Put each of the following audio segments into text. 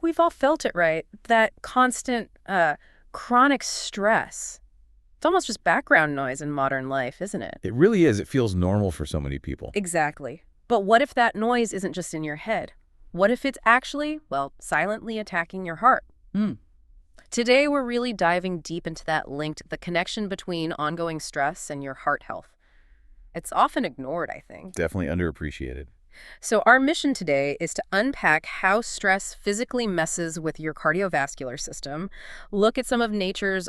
we've all felt it, right? That constant, chronic stress. It's almost just background noise in modern life, isn't it? It really is. It feels normal for so many people. Exactly. But what if that noise isn't just in your head? What if it's actually, well, silently attacking your heart? Today, we're really diving deep into that link, the connection between ongoing stress and your heart health. It's often ignored, I think. Definitely underappreciated. So our mission today is to unpack how stress physically messes with your cardiovascular system, look at some of nature's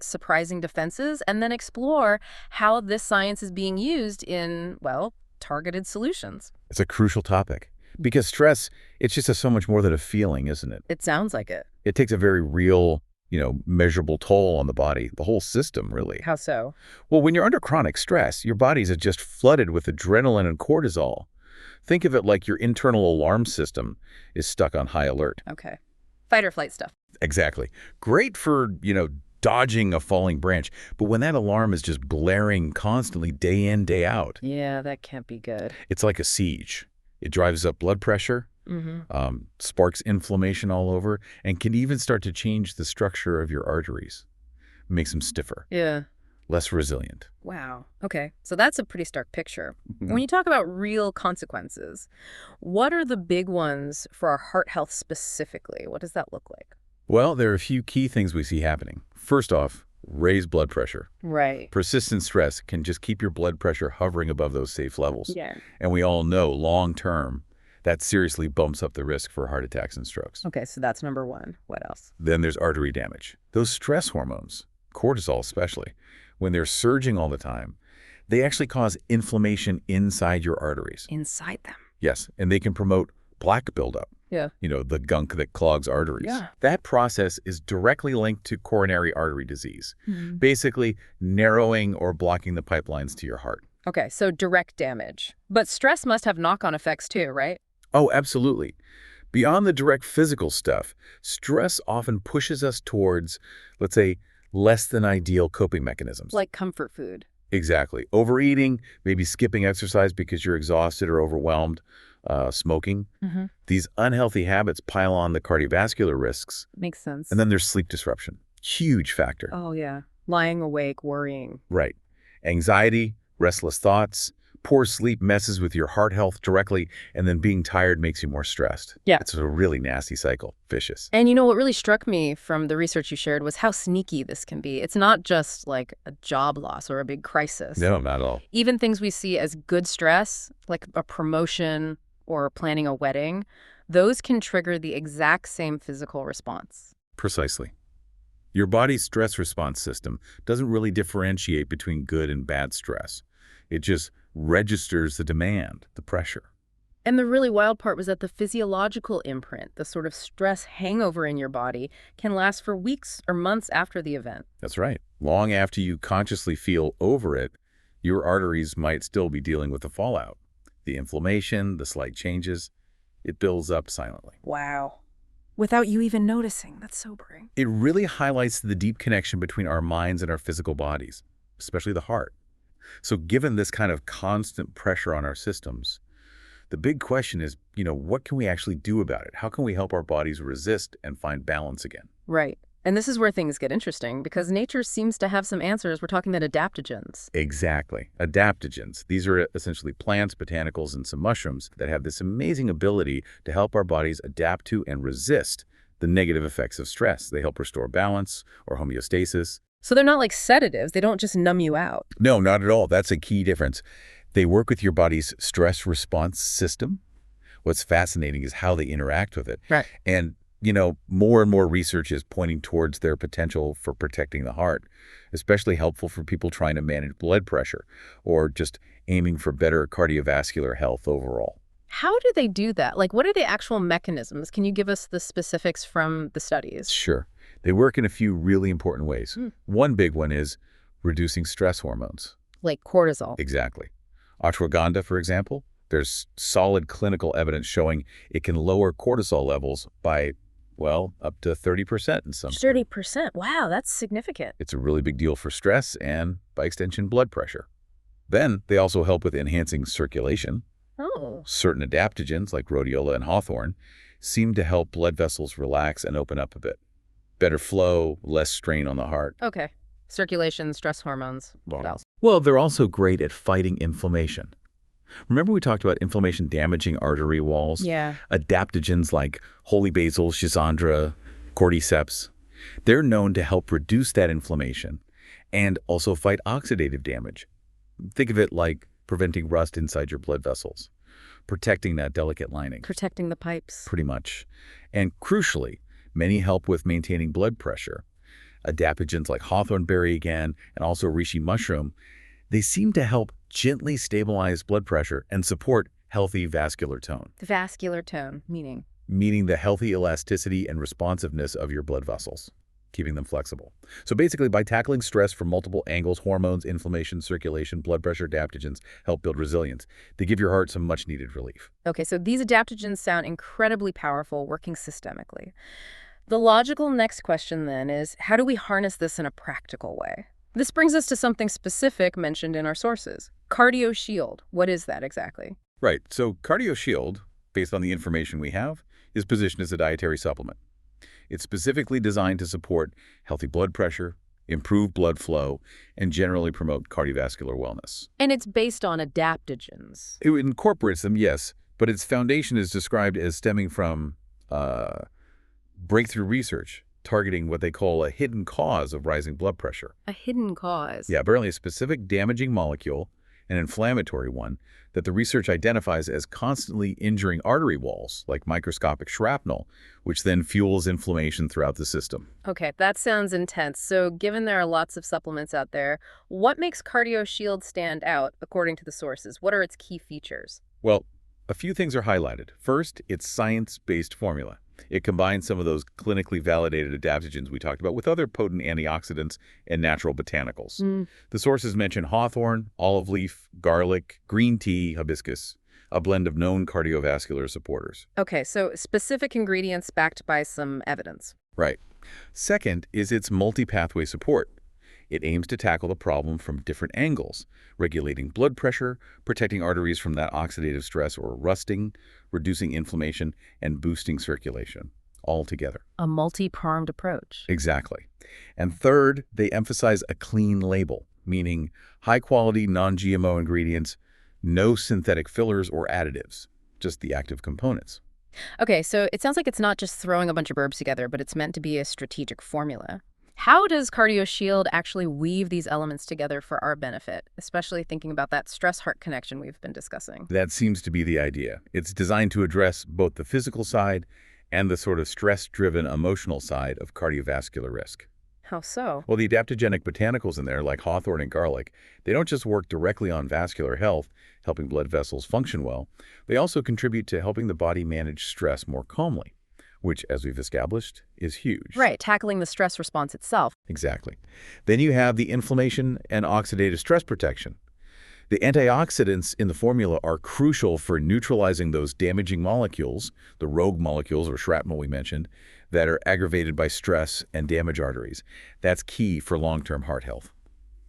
surprising defenses, and then explore how this science is being used in, well, targeted solutions. It's a crucial topic because stress, it's just so much more than a feeling, isn't it? It sounds like it. It takes a very real, measurable toll on the body, the whole system, really. How so? Well, when you're under chronic stress, your body's just flooded with adrenaline and cortisol. Think of it like your internal alarm system is stuck on high alert. Okay. Fight or flight stuff. Exactly. Great for, dodging a falling branch. But when that alarm is just blaring constantly day in, day out. Yeah, that can't be good. It's like a siege. It drives up blood pressure, sparks inflammation all over, and can even start to change the structure of your arteries. Makes them stiffer. Yeah. Less resilient. Wow. Okay. So that's a pretty stark picture. When you talk about real consequences, what are the big ones for our heart health specifically? What does that look like? Well, there are a few key things we see happening. First off, raised blood pressure. Right. Persistent stress can just keep your blood pressure hovering above those safe levels. Yeah. And we all know long-term, that seriously bumps up the risk for heart attacks and strokes. Okay, so that's number one. What else? Then there's artery damage. Those stress hormones, cortisol especially, when they're surging all the time, they actually cause inflammation inside your arteries. Inside them. Yes, and they can promote plaque buildup. Yeah. The gunk that clogs arteries. Yeah. That process is directly linked to coronary artery disease, basically narrowing or blocking the pipelines to your heart. Okay, so direct damage. But stress must have knock-on effects too, right? Oh, absolutely. Beyond the direct physical stuff, stress often pushes us towards, let's say, less than ideal coping mechanisms. Like comfort food. Exactly. Overeating, maybe skipping exercise because you're exhausted or overwhelmed, smoking. These unhealthy habits pile on the cardiovascular risks. Makes sense. And then there's sleep disruption. Huge factor. Oh, yeah. Lying awake, worrying. Right. Anxiety, restless thoughts, poor sleep messes with your heart health directly, and then being tired makes you more stressed. Yeah. It's a really nasty cycle. Vicious. And what really struck me from the research you shared was how sneaky this can be. It's not just like a job loss or a big crisis. No, not at all. Even things we see as good stress, like a promotion or planning a wedding, those can trigger the exact same physical response. Precisely. Your body's stress response system doesn't really differentiate between good and bad stress. It just registers the demand, the pressure. And the really wild part was that the physiological imprint, the sort of stress hangover in your body, can last for weeks or months after the event. That's right. Long after you consciously feel over it, your arteries might still be dealing with the fallout. The inflammation, the slight changes, it builds up silently. Wow. Without you even noticing. That's sobering. It really highlights the deep connection between our minds and our physical bodies, especially the heart. So given this kind of constant pressure on our systems, the big question is, what can we actually do about it? How can we help our bodies resist and find balance again? Right. And this is where things get interesting, because nature seems to have some answers. We're talking about adaptogens. Exactly. Adaptogens. These are essentially plants, botanicals, and some mushrooms that have this amazing ability to help our bodies adapt to and resist the negative effects of stress. They help restore balance or homeostasis. So they're not like sedatives. They don't just numb you out. No, not at all. That's a key difference. They work with your body's stress response system. What's fascinating is how they interact with it. Right. And more and more research is pointing towards their potential for protecting the heart, especially helpful for people trying to manage blood pressure or just aiming for better cardiovascular health overall. How do they do that? Like, what are the actual mechanisms? Can you give us the specifics from the studies? Sure. They work in a few really important ways. One big one is reducing stress hormones. Like cortisol. Exactly. Ashwagandha, for example, there's solid clinical evidence showing it can lower cortisol levels by up to 30% in some. 30%? Wow, that's significant. It's a really big deal for stress and, by extension, blood pressure. Then they also help with enhancing circulation. Oh. Certain adaptogens, like rhodiola and hawthorn, seem to help blood vessels relax and open up a bit. Better flow, less strain on the heart. Okay. Circulation, stress hormones. What else? Well, they're also great at fighting inflammation. Remember we talked about inflammation damaging artery walls? Yeah. Adaptogens like holy basil, schisandra, cordyceps. They're known to help reduce that inflammation and also fight oxidative damage. Think of it like preventing rust inside your blood vessels, protecting that delicate lining. Protecting the pipes. Pretty much. And crucially, many help with maintaining blood pressure. Adaptogens like hawthornberry again, and also reishi mushroom, they seem to help gently stabilize blood pressure and support healthy vascular tone. The vascular tone, meaning? Meaning the healthy elasticity and responsiveness of your blood vessels, keeping them flexible. So basically, by tackling stress from multiple angles, hormones, inflammation, circulation, blood pressure, adaptogens help build resilience. They give your heart some much-needed relief. Okay, so these adaptogens sound incredibly powerful, working systemically. The logical next question then is, how do we harness this in a practical way? This brings us to something specific mentioned in our sources. CardioShield. What is that exactly? Right. So CardioShield, based on the information we have, is positioned as a dietary supplement. It's specifically designed to support healthy blood pressure, improve blood flow, and generally promote cardiovascular wellness. And it's based on adaptogens. It incorporates them, yes, but its foundation is described as stemming from breakthrough research targeting what they call a hidden cause of rising blood pressure. A hidden cause? Yeah, apparently a specific damaging molecule, an inflammatory one, that the research identifies as constantly injuring artery walls, like microscopic shrapnel, which then fuels inflammation throughout the system. Okay, that sounds intense. So given there are lots of supplements out there, what makes CardioShield stand out according to the sources? What are its key features? Well, a few things are highlighted. First, its science-based formula. It combines some of those clinically validated adaptogens we talked about with other potent antioxidants and natural botanicals. The sources mention hawthorn, olive leaf, garlic, green tea, hibiscus, a blend of known cardiovascular supporters. Okay, so specific ingredients backed by some evidence. Right. Second is its multi-pathway support. It aims to tackle the problem from different angles, regulating blood pressure, protecting arteries from that oxidative stress or rusting, reducing inflammation, and boosting circulation, all together. A multi-pronged approach. Exactly. And third, they emphasize a clean label, meaning high-quality, non-GMO ingredients, no synthetic fillers or additives, just the active components. Okay, so it sounds like it's not just throwing a bunch of herbs together, but it's meant to be a strategic formula. How does CardioShield actually weave these elements together for our benefit, especially thinking about that stress-heart connection we've been discussing? That seems to be the idea. It's designed to address both the physical side and the sort of stress-driven emotional side of cardiovascular risk. How so? Well, the adaptogenic botanicals in there, like hawthorn and garlic, they don't just work directly on vascular health, helping blood vessels function well. They also contribute to helping the body manage stress more calmly, which, as we've established, is huge. Right, tackling the stress response itself. Exactly. Then you have the inflammation and oxidative stress protection. The antioxidants in the formula are crucial for neutralizing those damaging molecules, the rogue molecules or shrapnel we mentioned, that are aggravated by stress and damage arteries. That's key for long-term heart health.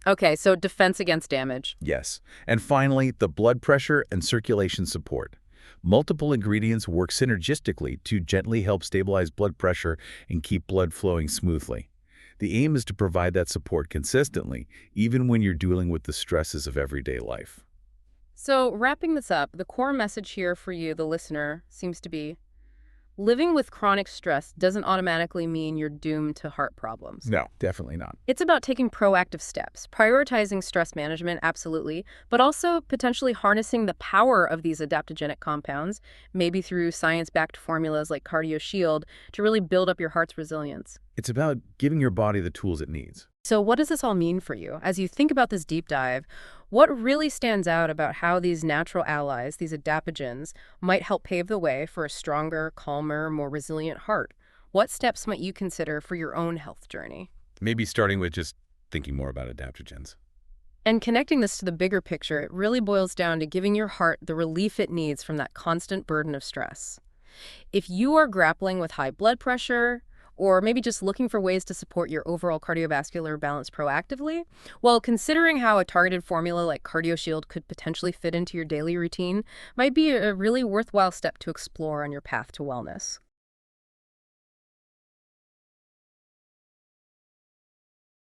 Okay, so defense against damage. Yes. And finally, the blood pressure and circulation support. Multiple ingredients work synergistically to gently help stabilize blood pressure and keep blood flowing smoothly. The aim is to provide that support consistently, even when you're dealing with the stresses of everyday life. So wrapping this up, the core message here for you, the listener, seems to be living with chronic stress doesn't automatically mean you're doomed to heart problems. No, definitely not. It's about taking proactive steps, prioritizing stress management, absolutely, but also potentially harnessing the power of these adaptogenic compounds, maybe through science-backed formulas like CardioShield, to really build up your heart's resilience. It's about giving your body the tools it needs. So what does this all mean for you? As you think about this deep dive, what really stands out about how these natural allies, these adaptogens, might help pave the way for a stronger, calmer, more resilient heart? What steps might you consider for your own health journey? Maybe starting with just thinking more about adaptogens. And connecting this to the bigger picture, it really boils down to giving your heart the relief it needs from that constant burden of stress. If you are grappling with high blood pressure, or maybe just looking for ways to support your overall cardiovascular balance proactively, well, considering how a targeted formula like CardioShield could potentially fit into your daily routine might be a really worthwhile step to explore on your path to wellness.